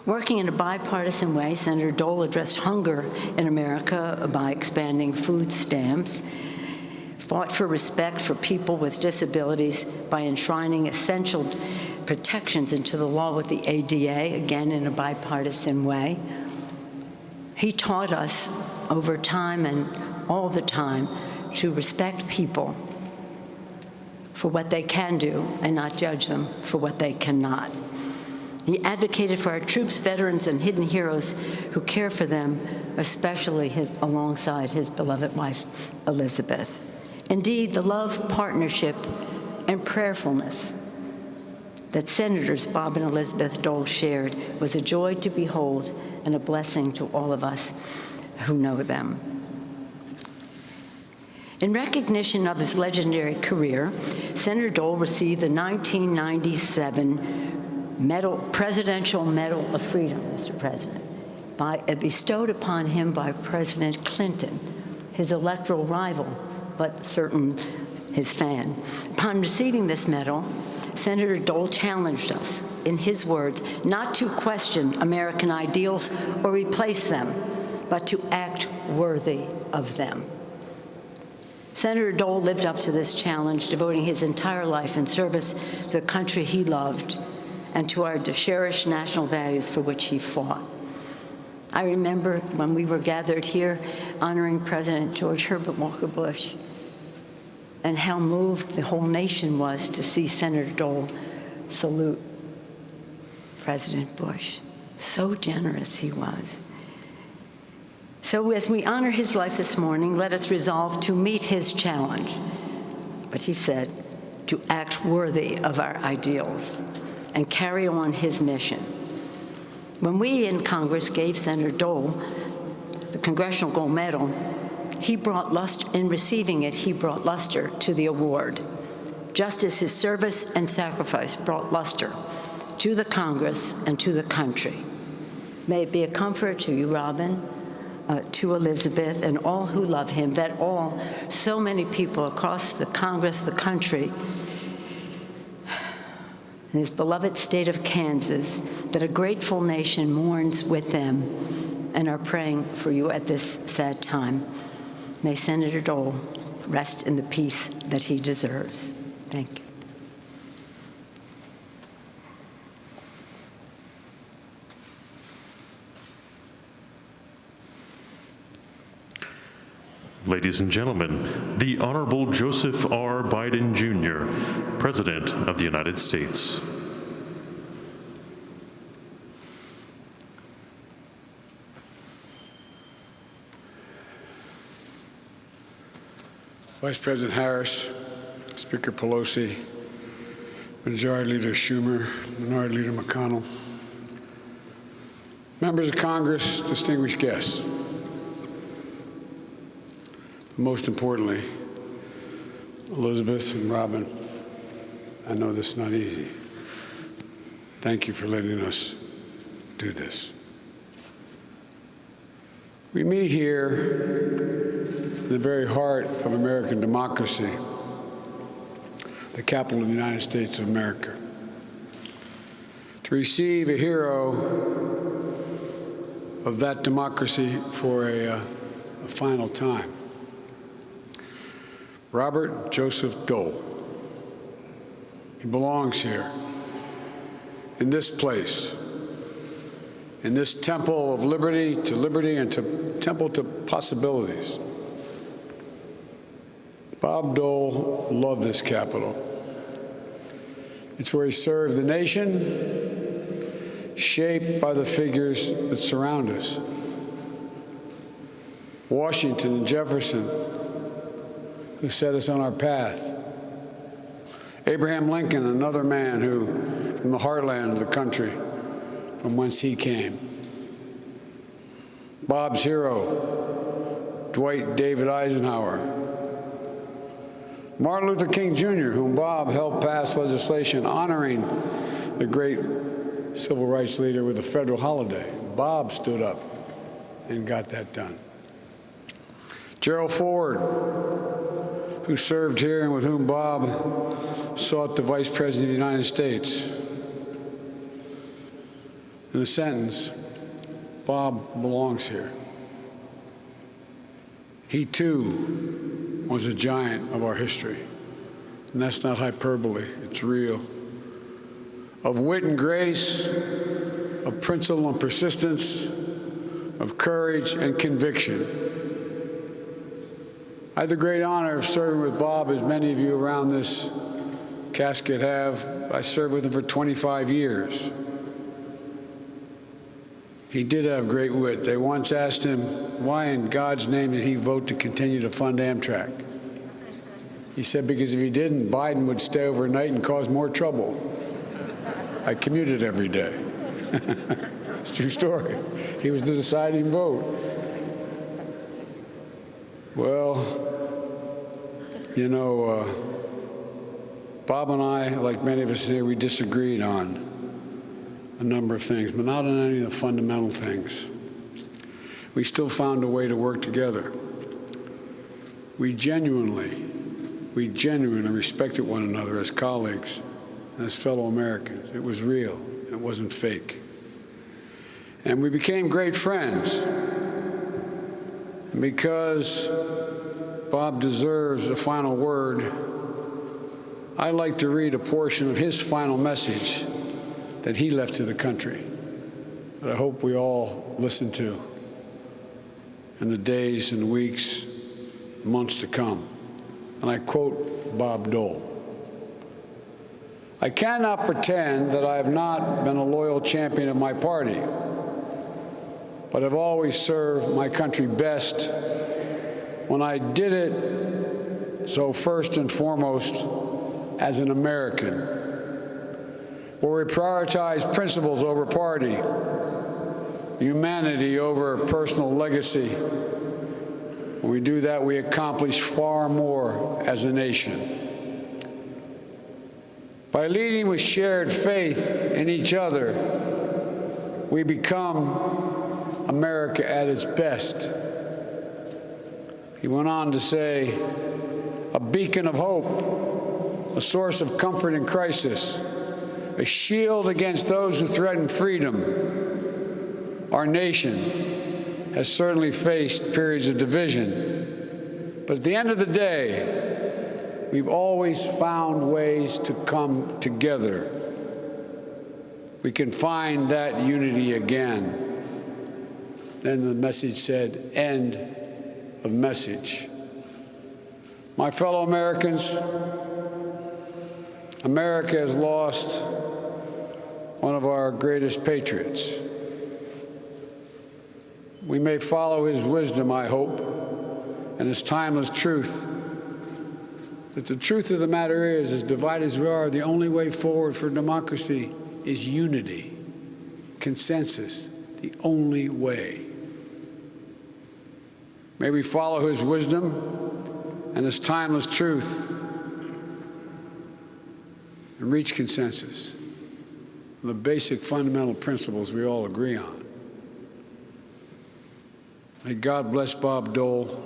Working in a bipartisan way, Senator Dole addressed hunger in America by expanding food stamps, fought for respect for people with disabilities by enshrining essential protections into the law with the ADA, again in a bipartisan way. He taught us over time and all the time to respect people for what they can do and not judge them for what they cannot. He advocated for our troops, veterans, and hidden heroes who care for them, especially alongside his beloved wife, Elizabeth. Indeed, the love, partnership, and prayerfulness that Senators Bob and Elizabeth Dole shared was a joy to behold and a blessing to all of us who know them. In recognition of his legendary career, Senator Dole received the 1997 Presidential Medal of Freedom, Mr. President, bestowed upon him by President Clinton, his electoral rival, but certain his fan. Upon receiving this medal, Senator Dole challenged us, in his words, not to question American ideals or replace them, but to act worthy of them. Senator Dole lived up to this challenge, devoting his entire life in service to the country he loved and to our cherished national values for which he fought. I remember when we were gathered here honoring President George Herbert Walker Bush, and how moved the whole nation was to see Senator Dole salute President Bush. So generous he was. So as we honor his life this morning, let us resolve to meet his challenge. But he said, to act worthy of our ideals and carry on his mission. When we in Congress gave Senator Dole the Congressional Gold Medal, he brought luster, in receiving it, he brought luster to the award, just as his service and sacrifice brought luster to the Congress and to the country. May it be a comfort to you, Robin, to Elizabeth, and all who love him, that so many people across the Congress, the country, in his beloved state of Kansas, that a grateful nation mourns with them and are praying for you at this sad time. May Senator Dole rest in the peace that he deserves. Thank you. Ladies and gentlemen, the Honorable Joseph R. Biden, Jr., President of the United States. Vice President Harris, Speaker Pelosi, Majority Leader Schumer, Minority Leader McConnell, members of Congress, distinguished guests. Most importantly, Elizabeth and Robin, I know this is not easy. Thank you for letting us do this. We meet here in the very heart of American democracy, the capital of the United States of America, to receive a hero of that democracy for a final time. Robert Joseph Dole. He belongs here, in this place, in this temple of liberty and to temple to possibilities. Bob Dole loved this Capitol. It's where he served the nation, shaped by the figures that surround us. Washington and Jefferson, who set us on our path. Abraham Lincoln, another man who, from the heartland of the country, from whence he came. Bob's hero, Dwight David Eisenhower. Martin Luther King Jr., whom Bob helped pass legislation honoring the great civil rights leader with a federal holiday. Bob stood up and got that done. Gerald Ford, who served here and with whom Bob sought the Vice President of the United States. In a sentence, Bob belongs here. He, too, was a giant of our history. And that's not hyperbole, it's real. Of wit and grace, of principle and persistence, of courage and conviction. I had the great honor of serving with Bob, as many of you around this casket have. I served with him for 25 years. He did have great wit. They once asked him, why in God's name did he vote to continue to fund Amtrak? He said, because if he didn't, Biden would stay overnight and cause more trouble. I commuted every day. It's a true story. He was the deciding vote. Well, you know, Bob and I, like many of us here, we disagreed on a number of things, but not on any of the fundamental things. We still found a way to work together. We genuinely respected one another as colleagues and as fellow Americans. It was real. It wasn't fake. And we became great friends. And because Bob deserves a final word, I'd like to read a portion of his final message that he left to the country, that I hope we all listen to in the days and weeks, months to come. And I quote Bob Dole. I cannot pretend that I have not been a loyal champion of my party, but have always served my country best when I did it so first and foremost as an American, where we prioritize principles over party, humanity over personal legacy. When we do that, we accomplish far more as a nation. By leading with shared faith in each other, we become America at its best. He went on to say, a beacon of hope, a source of comfort in crisis, a shield against those who threaten freedom. Our nation has certainly faced periods of division, but at the end of the day, we've always found ways to come together. We can find that unity again. Then the message said, end of message. My fellow Americans, America has lost one of our greatest patriots. We may follow his wisdom, I hope, and his timeless truth. But the truth of the matter is, as divided as we are, the only way forward for democracy is unity, consensus, the only way. May we follow his wisdom and his timeless truth and reach consensus on the basic fundamental principles we all agree on. May God bless Bob Dole.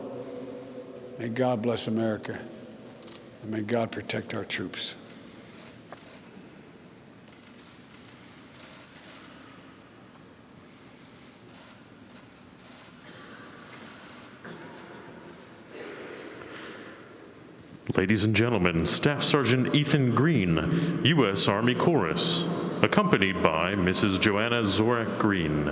May God bless America. And may God protect our troops. Ladies and gentlemen, Staff Sergeant Ethan Green, U.S. Army Chorus, accompanied by Mrs. Joanna Zorak Green.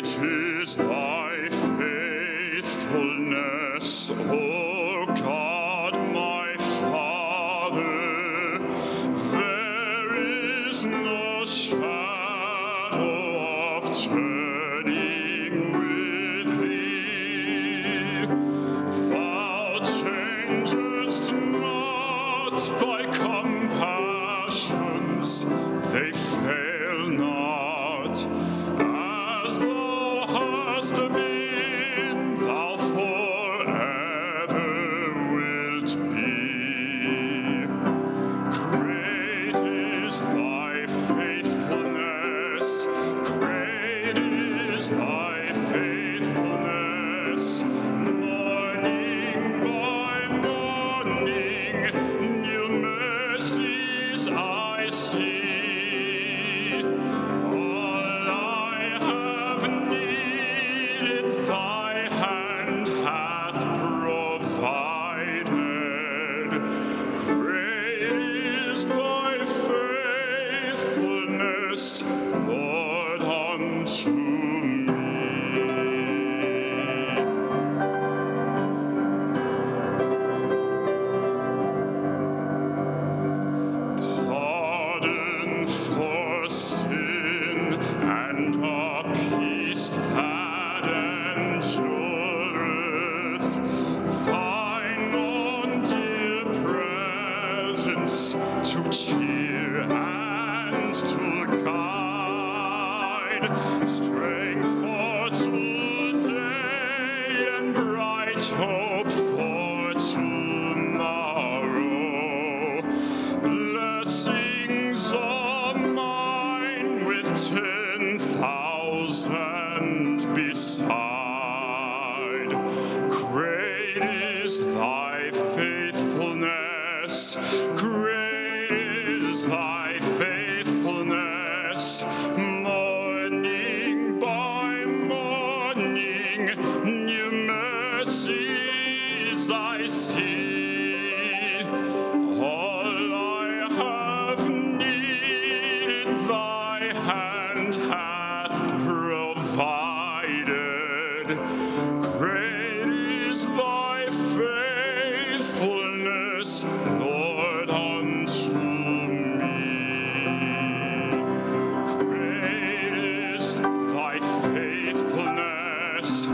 Great is thy faithfulness, O God, my Father. There is no shadow of turning with thee. Thou changest not, thy compassions, they fail not. As thou hast been, thou forever wilt be. Great is thy faithfulness, great is thy faithfulness. Morning by morning, new mercies I see. All I have needed, thy hand hath provided. Great is thy faithfulness, Lord, unto me. Pardon for sin and a peace that endureth. Thine own dear presence to cheer and to guide. Strength for today and bright hope for tomorrow. Blessings are mine with 10,000 beside. Great is thy faithfulness, great is thy faithfulness. Morning by morning, new mercies I see. All I have needed, thy hand hath provided. Great is thy faithfulness, Lord, unto me. Great is thy faithfulness,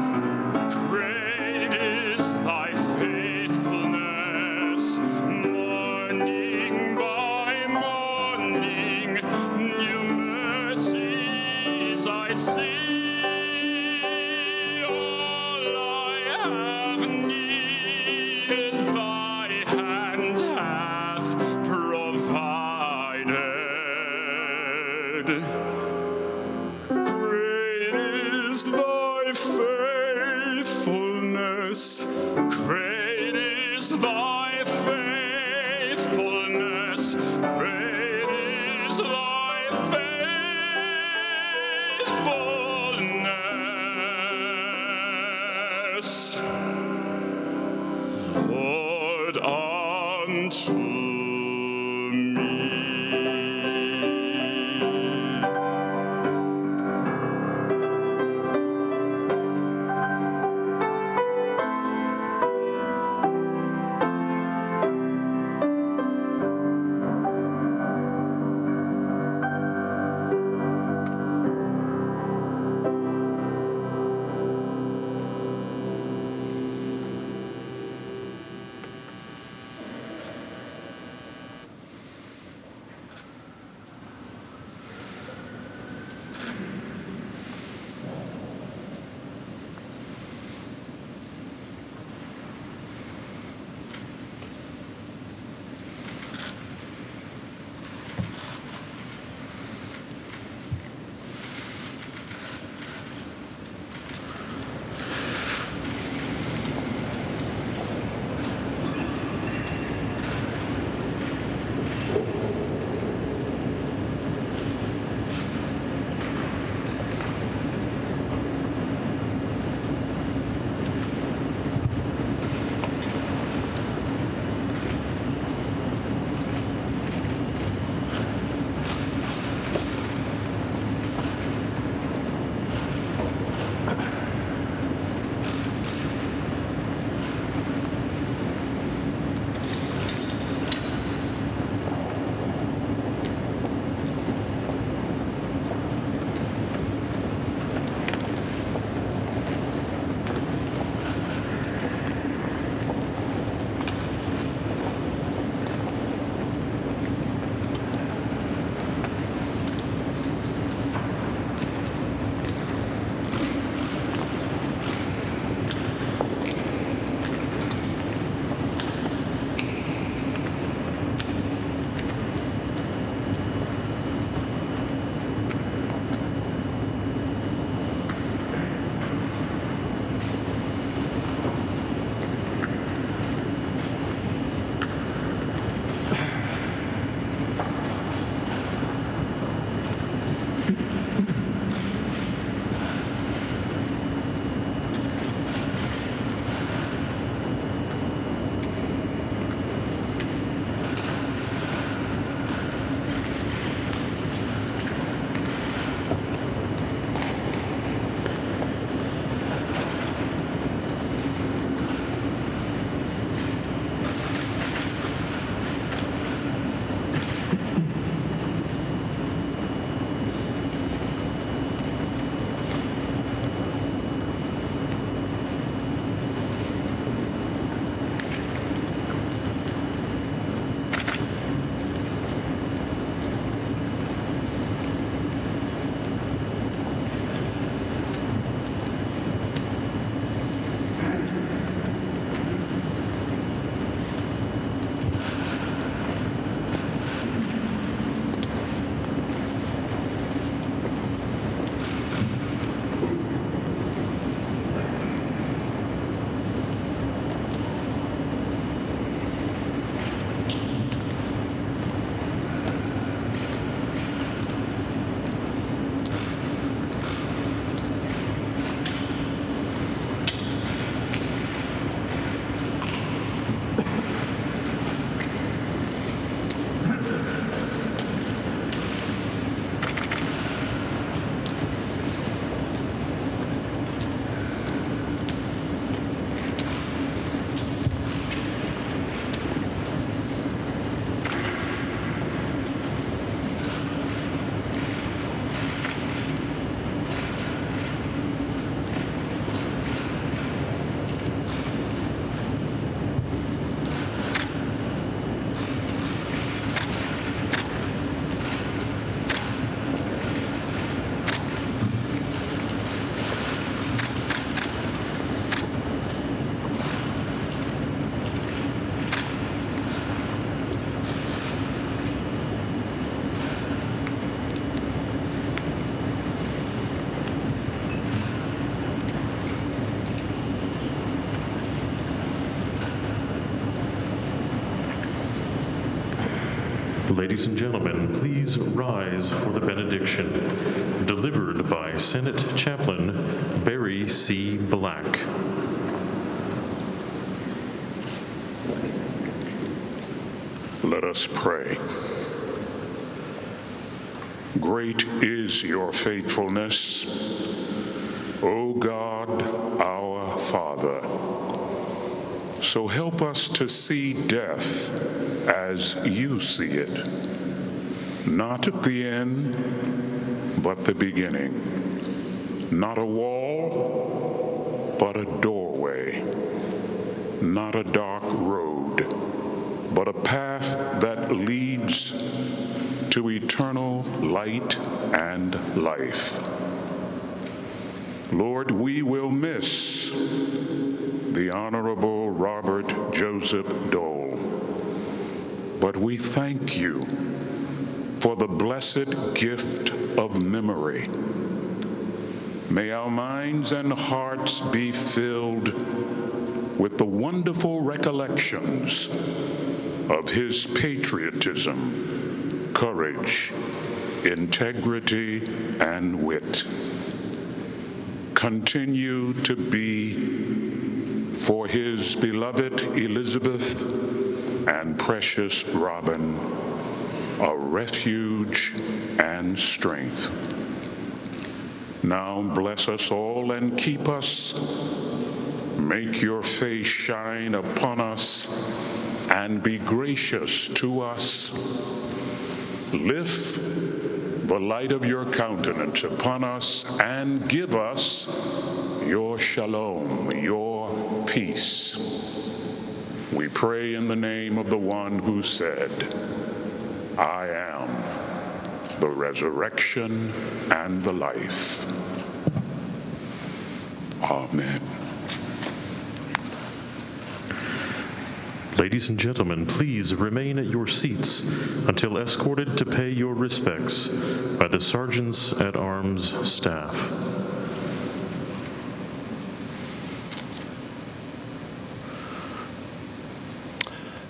great is thy faithfulness. Morning by morning, new mercies I see. All I have needed, thy hand hath provided. Great is thy faithfulness, great is thy faithfulness, great is thy faithfulness, Lord, unto me. Ladies and gentlemen, please rise for the benediction, delivered by Senate Chaplain Barry C. Black. Let us pray. Great is your faithfulness, O God, our Father. So help us to see death as you see it, not at the end, but the beginning. Not a wall, but a doorway. Not a dark road, but a path that leads to eternal light and life. Lord, we will miss the Honorable Robert Joseph Dole, but we thank you for the blessed gift of memory. May our minds and hearts be filled with the wonderful recollections of his patriotism, courage, integrity, and wit. Continue to be for his beloved Elizabeth and precious Robin a refuge and strength. Now bless us all and keep us. Make your face shine upon us and be gracious to us. Lift the light of your countenance upon us and give us your shalom, your peace. We pray in the name of the one who said, I am the resurrection and the life. Amen. Ladies and gentlemen, please remain at your seats until escorted to pay your respects by the Sergeants at Arms staff.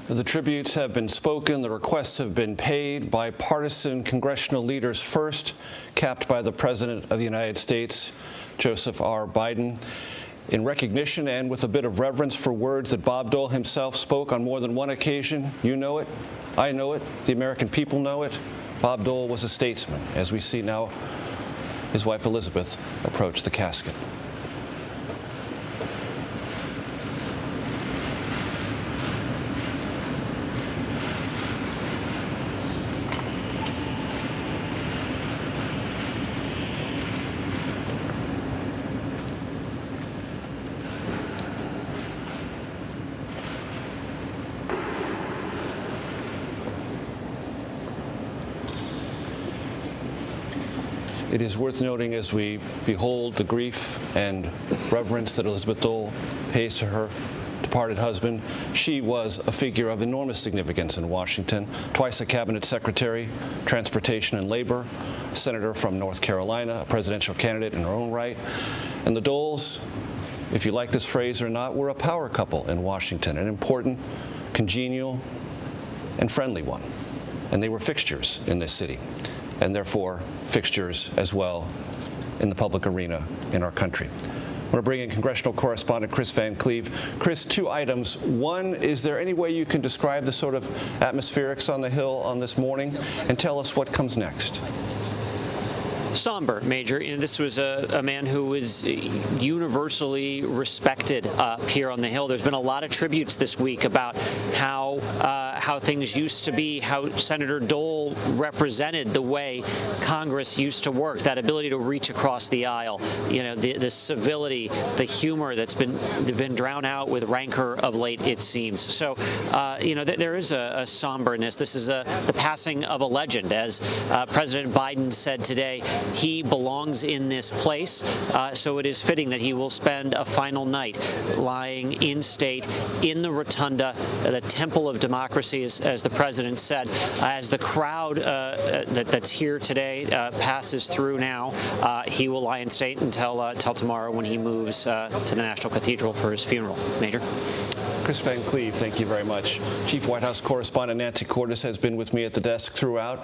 The tributes have been spoken, the requests have been paid. Bipartisan congressional leaders first, capped by the President of the United States, Joseph R. Biden. In recognition and with a bit of reverence for words that Bob Dole himself spoke on more than one occasion, you know it, I know it, the American people know it. Bob Dole was a statesman, as we see now his wife Elizabeth approach the casket. It is worth noting as we behold the grief and reverence that Elizabeth Dole pays to her departed husband. She was a figure of enormous significance in Washington, twice a cabinet secretary, transportation and labor, a senator from North Carolina, a presidential candidate in her own right. And the Doles, if you like this phrase or not, were a power couple in Washington, an important, congenial, and friendly one. And they were fixtures in this city, and therefore fixtures as well in the public arena in our country. I want to bring in congressional correspondent Chris Van Cleve. Chris, two items. One, is there any way you can describe the sort of atmospherics on the Hill on this morning, and tell us what comes next? Somber, Major. You know, this was a man who was universally respected here on the Hill. There's been a lot of tributes this week about how things used to be, how Senator Dole represented the way Congress used to work, that ability to reach across the aisle, you know, the civility, the humor that's been drowned out with rancor of late, it seems. So, you know, there is a somberness. This is the passing of a legend. As President Biden said today, he belongs in this place, so it is fitting that he will spend a final night lying in state in the Rotunda, the temple of democracy, as the president said. As the crowd that's here today passes through now, he will lie in state until tomorrow when he moves to the National Cathedral for his funeral. Major. Chris Van Cleve, thank you very much. Chief White House correspondent Nancy Cordes has been with me at the desk throughout.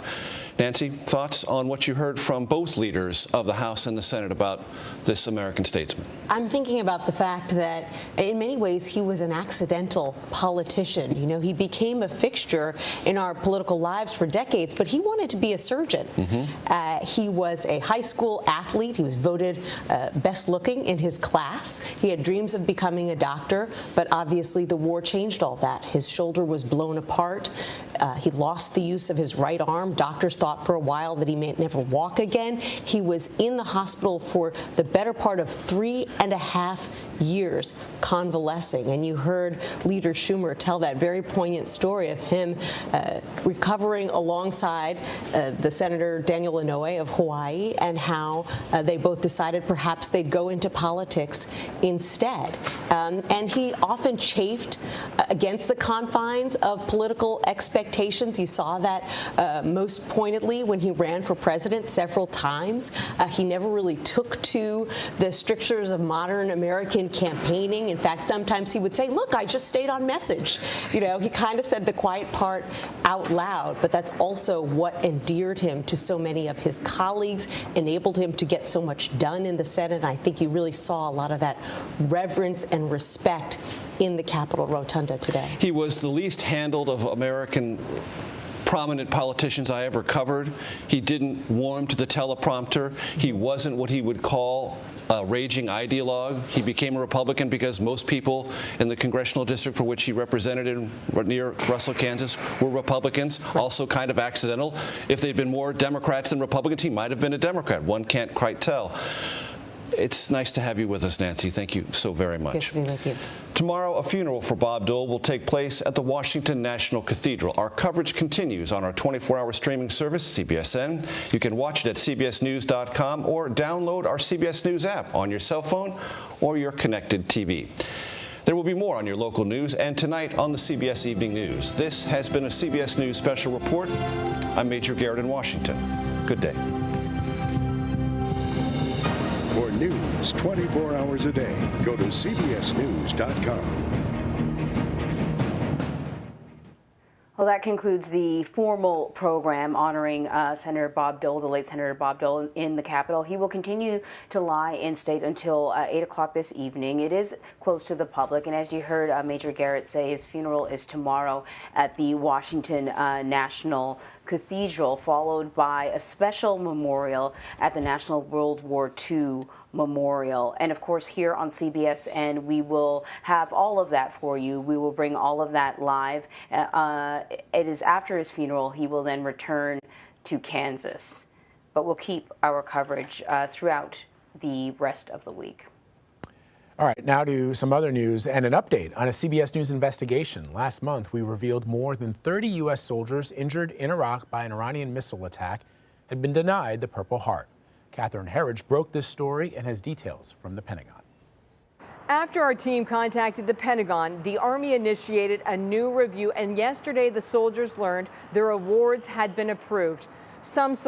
Nancy, thoughts on what you heard from both leaders of the House and the Senate about this American statesman? I'm thinking about the fact that in many ways he was an accidental politician. You know, he became a fixture in our political lives for decades, but he wanted to be a surgeon. He was a high school athlete. He was voted best looking in his class. He had dreams of becoming a doctor, but obviously the war changed all that. His shoulder was blown apart. He lost the use of his right arm. Doctors thought for a while that he may never walk again. He was in the hospital for the better part of 3.5 years convalescing. And you heard Leader Schumer tell that very poignant story of him recovering alongside the Senator Daniel Inouye of Hawaii, and how they both decided perhaps they'd go into politics instead. And he often chafed against the confines of political expectations. You saw that most pointedly when he ran for president several times. He never really took to the strictures of modern American campaigning. In fact, sometimes he would say, look, I just stayed on message. You know, he kind of said the quiet part out loud, but that's also what endeared him to so many of his colleagues, enabled him to get so much done in the Senate. And I think you really saw a lot of that reverence and respect in the Capitol Rotunda today. He was the least handled of American prominent politicians I ever covered. He didn't warm to the teleprompter. He wasn't what he would call a raging ideologue. He became a Republican because most people in the congressional district for which he represented near Russell, Kansas, were Republicans, also kind of accidental. If they'd been more Democrats than Republicans, he might have been a Democrat. One can't quite tell. It's nice to have you with us, Nancy. Thank you so very much. Good to be with you. Tomorrow, a funeral for Bob Dole will take place at the Washington National Cathedral. Our coverage continues on our 24-hour streaming service, CBSN. You can watch it at cbsnews.com or download our CBS News app on your cell phone or your connected TV. There will be more on your local news and tonight on the CBS Evening News. This has been a CBS News Special Report. I'm Major Garrett in Washington. Good day. For news 24 hours a day, go to cbsnews.com. Well, that concludes the formal program honoring Senator Bob Dole, the late Senator Bob Dole, in the Capitol. He will continue to lie in state until 8 o'clock this evening. It is close to the public, and as you heard Major Garrett say, his funeral is tomorrow at the Washington National Cathedral, followed by a special memorial at the National World War II Memorial. And of course, here on CBSN, we will have all of that for you. We will bring all of that live. It is after his funeral, he will then return to Kansas. But we'll keep our coverage throughout the rest of the week. All right, now to some other news and an update on a CBS News investigation. Last month, we revealed more than 30 U.S. soldiers injured in Iraq by an Iranian missile attack had been denied the Purple Heart. Catherine Herridge broke this story and has details from the Pentagon. After our team contacted the Pentagon, the Army initiated a new review, and yesterday the soldiers learned their awards had been approved. Some soldiers